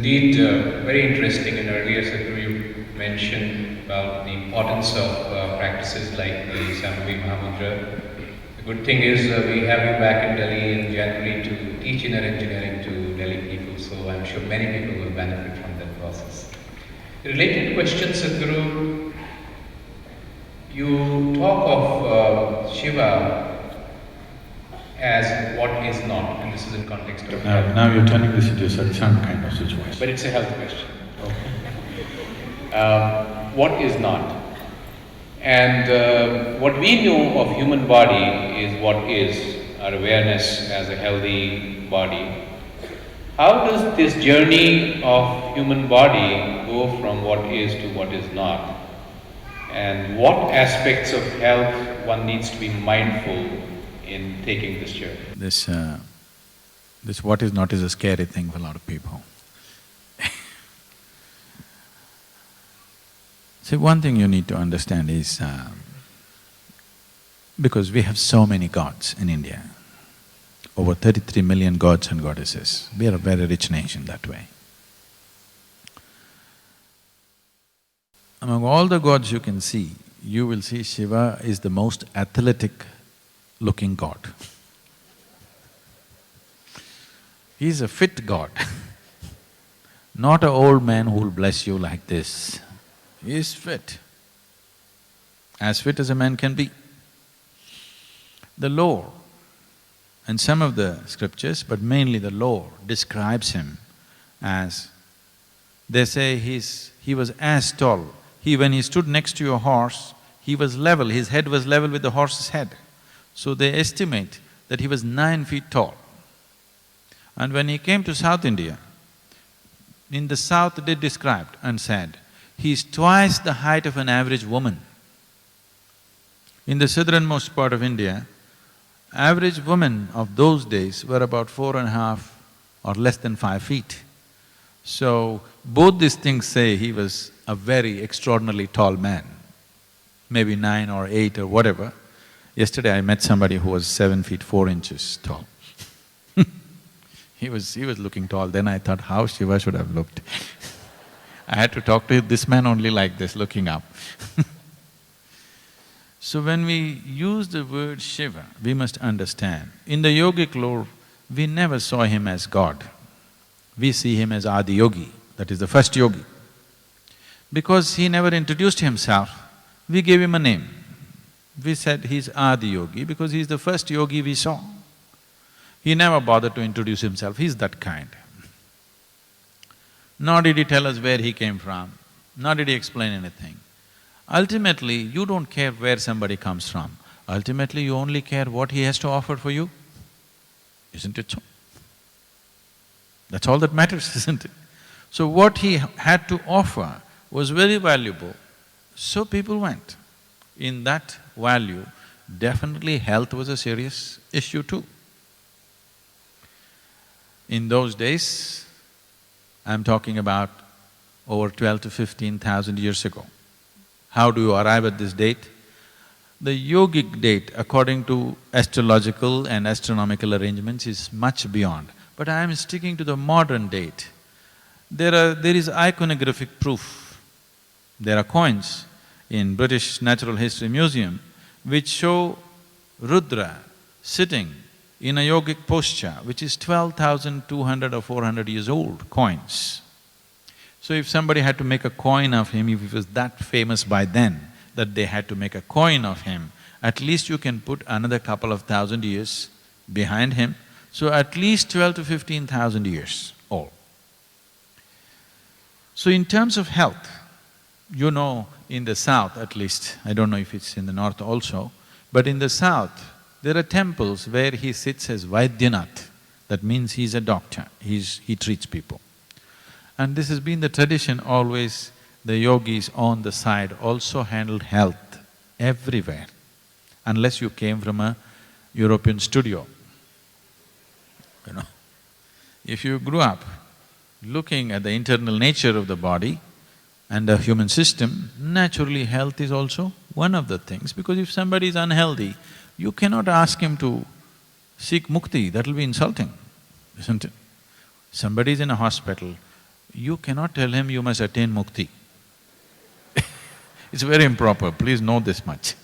indeed very interesting. And earlier, Sadhguru, you mentioned about the importance of practices like the Sambhavi Mahamudra. The good thing is we have you back in Delhi in January to teach inner engineering to Delhi people, so I'm sure many people will benefit from that process. Related question, Sadhguru, you talk of Shiva as what is not, and this is in context of health. Now you're turning this into a satsang kind of situation. But it's a health question. What is not? And what we know of human body is what is, our awareness as a healthy body. How does this journey of human body go from what is to what is not? And what aspects of health one needs to be mindful in taking this journey? This what is not is a scary thing for a lot of people. See, one thing you need to understand is, because we have so many gods in India, over 33 million gods and goddesses, we are a very rich nation that way. Among all the gods you can see, you will see Shiva is the most athletic-looking god. He's a fit god, not an old man who will bless you like this. He is fit, as fit as a man can be. The lore, and some of the scriptures, but mainly the lore, describes him as… They say he was as tall. When he stood next to your horse, he was level, his head was level with the horse's head. So they estimate that he was 9 feet tall. And when he came to South India, in the south they described and said, he is twice the height of an average woman. In the southernmost part of India, average women of those days were about 4.5 or less than 5 feet. So, both these things say he was a very extraordinarily tall man, maybe 9 or 8 or whatever. Yesterday I met somebody who was 7 feet 4 inches tall. He was looking tall. Then I thought how Shiva should have looked. I had to talk to this man only like this, looking up. So when we use the word Shiva, we must understand, in the yogic lore, we never saw him as God. We see him as Adi Yogi, that is the first yogi. Because he never introduced himself, we gave him a name. We said he's Adi Yogi because he's the first yogi we saw. He never bothered to introduce himself, he's that kind. Nor did he tell us where he came from, nor did he explain anything. Ultimately, you don't care where somebody comes from. Ultimately, you only care what he has to offer for you. Isn't it so? That's all that matters, isn't it? So what he had to offer was very valuable, so people went. In that value, definitely health was a serious issue too. In those days, I'm talking about over 12 to 15,000 years ago. How do you arrive at this date? The yogic date, according to astrological and astronomical arrangements, is much beyond. But I am sticking to the modern date. There is iconographic proof. There are coins in British Natural History Museum which show Rudra sitting in a yogic posture, which is 12,200 or 400 years old, coins. So if somebody had to make a coin of him, if he was that famous by then, that they had to make a coin of him, at least you can put another couple of thousand years behind him, so at least 12 to 15,000 years old. So in terms of health, you know, in the south at least, I don't know if it's in the north also, but in the south, there are temples where he sits as Vaidyanath. That means he's a doctor, he treats people. And this has been the tradition always. The yogis on the side also handled health everywhere, unless you came from a European studio, you know. If you grew up looking at the internal nature of the body and the human system, naturally health is also one of the things, because if somebody is unhealthy, you cannot ask him to seek mukti, that'll be insulting, isn't it? Somebody is in a hospital, You cannot tell him you must attain mukti. It's very improper, please know this much.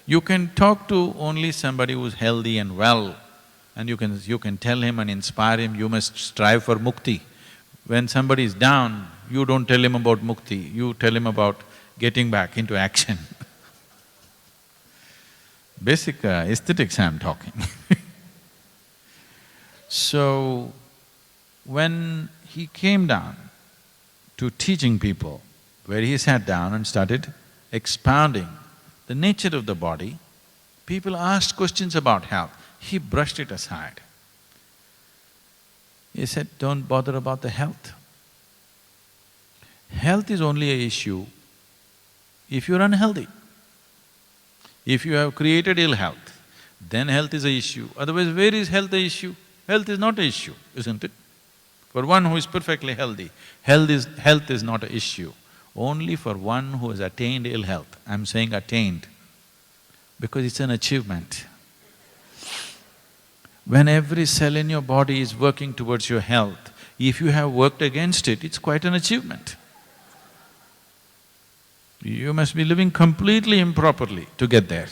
You can talk to only somebody who's healthy and well, and you can tell him and inspire him, you must strive for mukti. When somebody is down, you don't tell him about mukti, you tell him about getting back into action. Basic aesthetics I'm talking. So, when he came down to teaching people, where he sat down and started expounding the nature of the body, people asked questions about health. He brushed it aside. He said, don't bother about the health. Health is only an issue if you're unhealthy. If you have created ill health, then health is an issue. Otherwise, where is health an issue? Health is not an issue, isn't it? For one who is perfectly healthy, health is not an issue. Only for one who has attained ill health. I'm saying attained, because it's an achievement. When every cell in your body is working towards your health, if you have worked against it, it's quite an achievement. You must be living completely improperly to get there.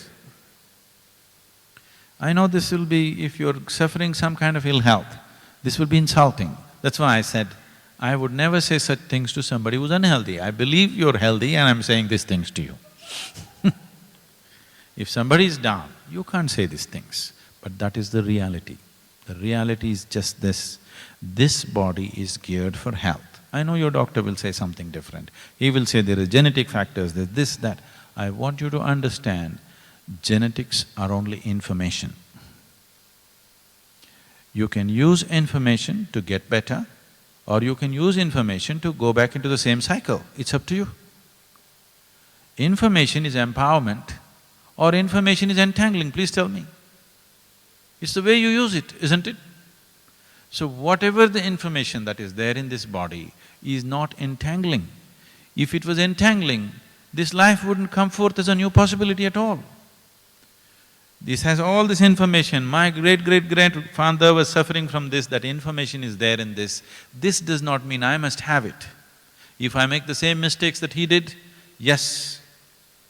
I know this will be… if you're suffering some kind of ill health, this will be insulting. That's why I said, I would never say such things to somebody who's unhealthy. I believe you're healthy and I'm saying these things to you. If somebody is down, you can't say these things, but that is the reality. The reality is just this body is geared for health. I know your doctor will say something different. He will say there are genetic factors, there's this, that. I want you to understand, genetics are only information. You can use information to get better, or you can use information to go back into the same cycle. It's up to you. Information is empowerment or information is entangling, please tell me. It's the way you use it, isn't it? So whatever the information that is there in this body is not entangling. If it was entangling, this life wouldn't come forth as a new possibility at all. This has all this information, my great-great-great-father was suffering from this, that information is there in this. This does not mean I must have it. If I make the same mistakes that he did, yes,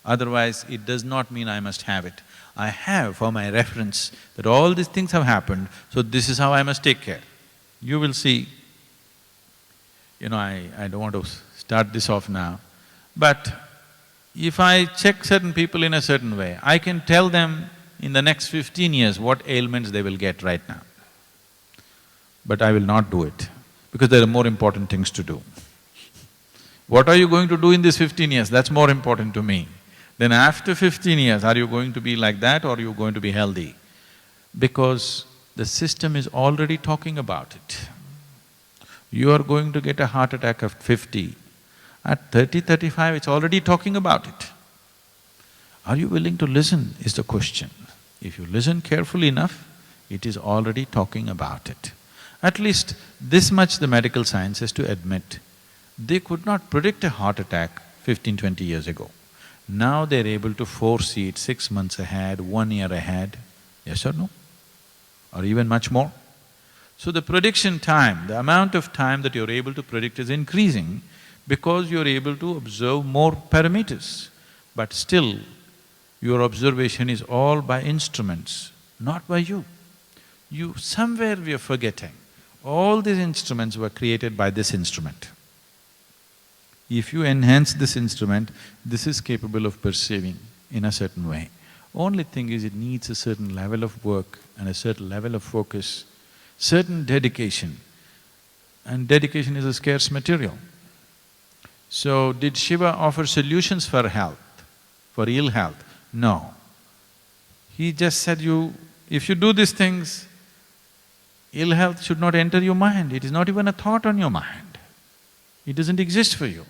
otherwise it does not mean I must have it. I have for my reference that all these things have happened, so this is how I must take care. You will see, I don't want to start this off now, but if I check certain people in a certain way, I can tell them in the next 15 years what ailments they will get right now. But I will not do it, because there are more important things to do. What are you going to do in these 15 years? That's more important to me. Then after 15 years, are you going to be like that or are you going to be healthy? Because the system is already talking about it. You are going to get a heart attack at 50. At 30, 35, it's already talking about it. Are you willing to listen is the question. If you listen carefully enough, it is already talking about it. At least this much the medical science has to admit. They could not predict a heart attack 15, 20 years ago. Now they're able to foresee it 6 months ahead, 1 year ahead, yes or no? Or even much more. So the prediction time, the amount of time that you're able to predict is increasing because you're able to observe more parameters. But still, your observation is all by instruments, not by you. Somewhere we are forgetting, all these instruments were created by this instrument. If you enhance this instrument, this is capable of perceiving in a certain way. Only thing is it needs a certain level of work and a certain level of focus, certain dedication, and dedication is a scarce material. So, did Shiva offer solutions for health, for ill health? No. He just said if you do these things, ill health should not enter your mind, it is not even a thought on your mind. It doesn't exist for you.